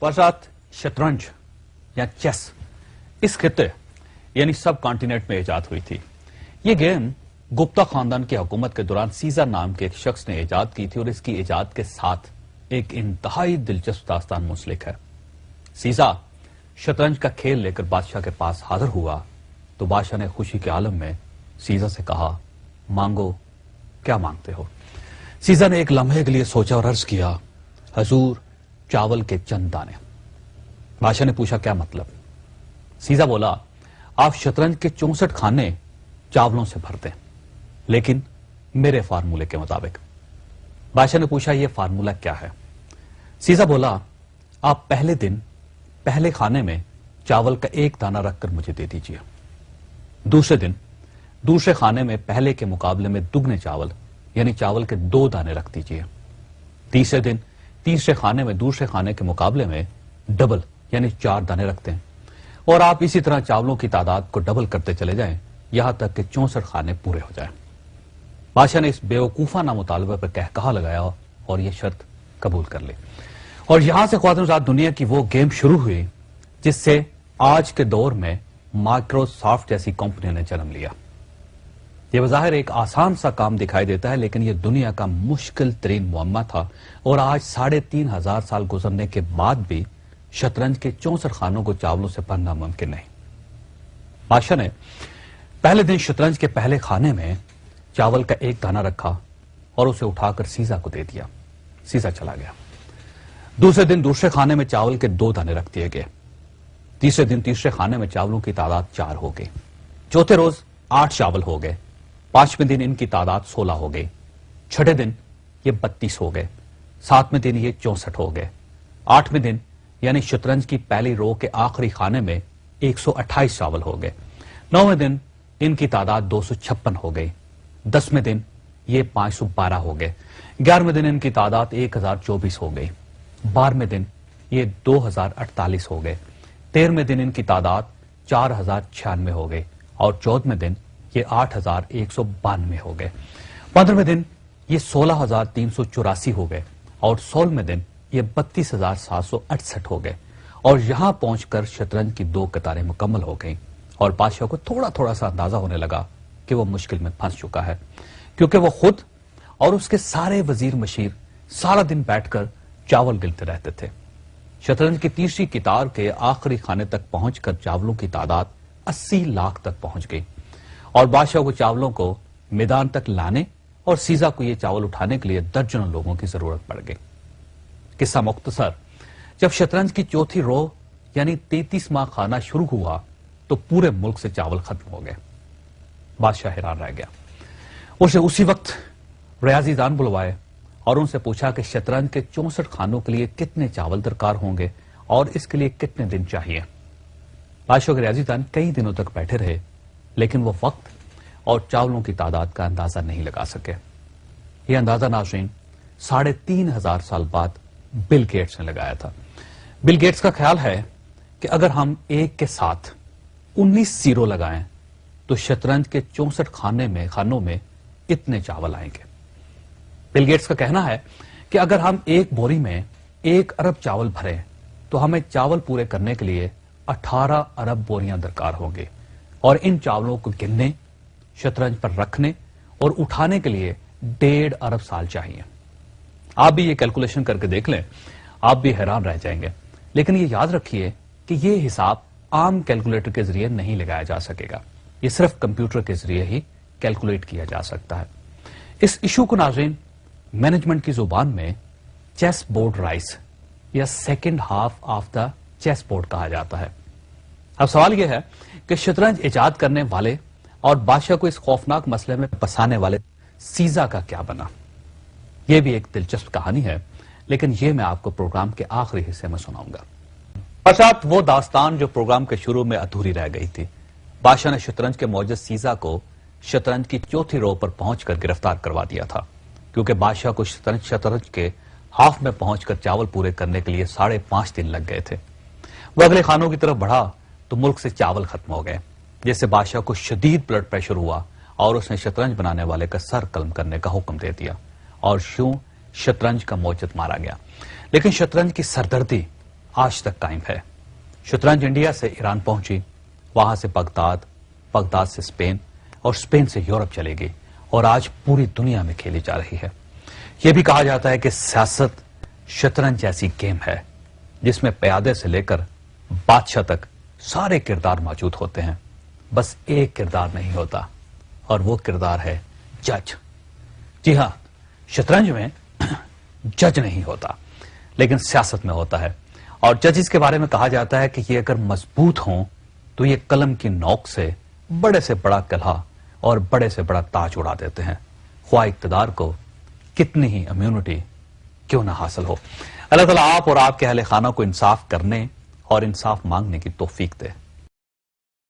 पश्चात शतरंज या चेस इस खिते यानी सब कॉन्टिनेंट में इजाद हुई थी। ये गेम गुप्ता खानदान की हुकूमत के दौरान सीजर नाम के एक शख्स ने इजाद की थी और इसकी इजाद के साथ एक इंतहाई दिलचस्प दास्तान मुंसलिक है। सीजा शतरंज का खेल लेकर बादशाह के पास हाजिर हुआ तो बादशाह ने खुशी के आलम में सीजा से कहा, मांगो, क्या मांगते हो? सीजा ने एक लम्हे के लिए सोचा और अर्ज किया, हजूर, चावल के चंद दाने। बादशाह ने पूछा, क्या मतलब? सीजा बोला, आप शतरंज के 64 खाने चावलों से भर दें, लेकिन मेरे फार्मूले के मुताबिक। बादशाह ने पूछा, यह फार्मूला क्या है? सीजा बोला, आप पहले दिन पहले खाने में चावल का एक दाना रखकर मुझे दे दीजिए। दूसरे दिन दूसरे खाने में पहले के मुकाबले में दुगने चावल यानी चावल के 2 दाने रख दीजिए। तीसरे दिन तीसरे खाने में दूसरे खाने के मुकाबले में डबल यानी 4 दाने रखते हैं और आप इसी तरह चावलों की तादाद को डबल करते चले जाएं यहां तक कि 64 खाने पूरे हो जाएं। बादशाह ने इस बेवकूफाना मुतालबे पर कहकहा लगाया और यह शर्त कबूल कर ली और यहां से ख्वातिन दुनिया की वो गेम शुरू हुई जिससे आज के दौर में माइक्रोसॉफ्ट जैसी कंपनियों ने जन्म लिया। यह बज़ाहिर एक आसान सा काम दिखाई देता है, लेकिन यह दुनिया का मुश्किल तरीन मुअम्मा था और आज 3500 साल गुजरने के बाद भी शतरंज के 64 खानों को चावलों से भरना मुमकिन नहीं। बादशाह ने पहले दिन शतरंज के पहले खाने में चावल का एक दाना रखा और उसे उठाकर सीजा को दे दिया। सीजा चला गया। दूसरे दिन दूसरे खाने में चावल के 2 दाने रख दिए गए। तीसरे दिन तीसरे खाने में चावलों की तादाद 4 हो गई। चौथे रोज 8 चावल हो गए। 5वें दिन इनकी तादाद 16 हो गई। छठे दिन ये 32 हो गए। 7वें दिन ये 64 हो गए। 8वें दिन यानी शतरंज की पहली रो के आखिरी खाने में 128 चावल हो गए। 9वें दिन इनकी तादाद 256 हो गई। 10वें दिन ये 512 हो गए। 11वें दिन इनकी तादाद 1024 हो गई। 12वें दिन ये 2048 हो गए। 13वें दिन इनकी तादाद 4096 हो गई और 14वें दिन ये 8192 हो गए। 15वें दिन ये 16384 हो गए और 16वें दिन ये 32768 हो गए और यहां पहुंचकर शतरंज की 2 कतारें मुकम्मल हो गईं और बादशाह को थोड़ा थोड़ा सा अंदाजा होने लगा कि वो मुश्किल में फंस चुका है, क्योंकि वो खुद और उसके सारे वजीर मशीर सारा दिन बैठकर चावल गिनते रहते थे। शतरंज की तीसरी कितार के आखिरी खाने तक पहुंचकर चावलों की तादाद 80 लाख तक पहुंच गई और बादशाह को चावलों को मैदान तक लाने और सीजा को ये चावल उठाने के लिए दर्जनों लोगों की जरूरत पड़ गई। किस्सा मुख्तसर, जब शतरंज की चौथी रो यानी 33वां खाना शुरू हुआ तो पूरे मुल्क से चावल खत्म हो गए। बादशाह हैरान रह गया। उसे उसी वक्त रियाजीदान बुलवाए और उनसे पूछा कि शतरंज के 64 खानों के लिए कितने चावल दरकार होंगे और इसके लिए कितने दिन चाहिए। बादशाह के रियाजीदान कई दिनों तक बैठे रहे, लेकिन वो वक्त और चावलों की तादाद का अंदाजा नहीं लगा सके। यह अंदाजा नाज़रीन 3500 साल बाद बिल गेट्स ने लगाया था। बिल गेट्स का ख्याल है कि अगर हम एक के साथ 19 जीरो लगाएं तो शतरंज के 64 खानों में इतने चावल आएंगे। बिल गेट्स का कहना है कि अगर हम एक बोरी में 1 अरब चावल भरें तो हमें चावल पूरे करने के लिए 18 अरब बोरियां दरकार होंगी और इन चावलों को गिनने, शतरंज पर रखने और उठाने के लिए 1.5 अरब साल चाहिए। आप भी ये कैलकुलेशन करके देख लें, आप भी हैरान रह जाएंगे। लेकिन ये याद रखिए कि ये हिसाब आम कैलकुलेटर के जरिए नहीं लगाया जा सकेगा। ये सिर्फ कंप्यूटर के जरिए ही कैलकुलेट किया जा सकता है। इस इशू को नाज़रीन मैनेजमेंट की जुबान में चेस बोर्ड राइस या second half of the chess board कहा जाता है। अब सवाल यह है कि शतरंज इजाद करने वाले और बादशाह को इस खौफनाक मसले में फंसाने वाले सीजा का क्या बना। यह भी एक दिलचस्प कहानी है, लेकिन यह मैं आपको प्रोग्राम के आखिरी हिस्से में सुनाऊंगा। पश्चात वो दास्तान जो प्रोग्राम के शुरू में अधूरी रह गई थी। बादशाह ने शतरंज के मौजूद सीजा को शतरंज की चौथी रो पर पहुंचकर गिरफ्तार करवा दिया था, क्योंकि बादशाह को शतरंज के हाफ में पहुंचकर चावल पूरे करने के लिए 5.5 दिन लग गए थे। वो अगले खानों की तरफ बढ़ा तो मुल्क से चावल खत्म हो गए, जिससे बादशाह को शदीद ब्लड प्रेशर हुआ और उसने शतरंज बनाने वाले का सर कलम करने का हुक्म दे दिया और यूं शतरंज का मौजूद मारा गया। लेकिन शतरंज की सरदर्दी آج تک قائم ہے۔ شطرنج انڈیا سے ایران پہنچی، وہاں سے بغداد، بغداد سے اسپین اور اسپین سے یورپ چلے گی اور آج پوری دنیا میں کھیلی جا رہی ہے۔ یہ بھی کہا جاتا ہے کہ سیاست شطرنج ایسی گیم ہے جس میں پیادے سے لے کر بادشاہ تک سارے کردار موجود ہوتے ہیں، بس ایک کردار نہیں ہوتا اور وہ کردار ہے جج۔ جی ہاں، شطرنج میں جج نہیں ہوتا لیکن سیاست میں ہوتا ہے، اور ججز کے بارے میں کہا جاتا ہے کہ یہ اگر مضبوط ہوں تو یہ قلم کی نوک سے بڑے سے بڑا قلعہ اور بڑے سے بڑا تاج اڑا دیتے ہیں، خواہ اقتدار کو کتنی ہی امیونٹی کیوں نہ حاصل ہو۔ اللہ تعالیٰ آپ اور آپ کے اہل خانہ کو انصاف کرنے اور انصاف مانگنے کی توفیق دے۔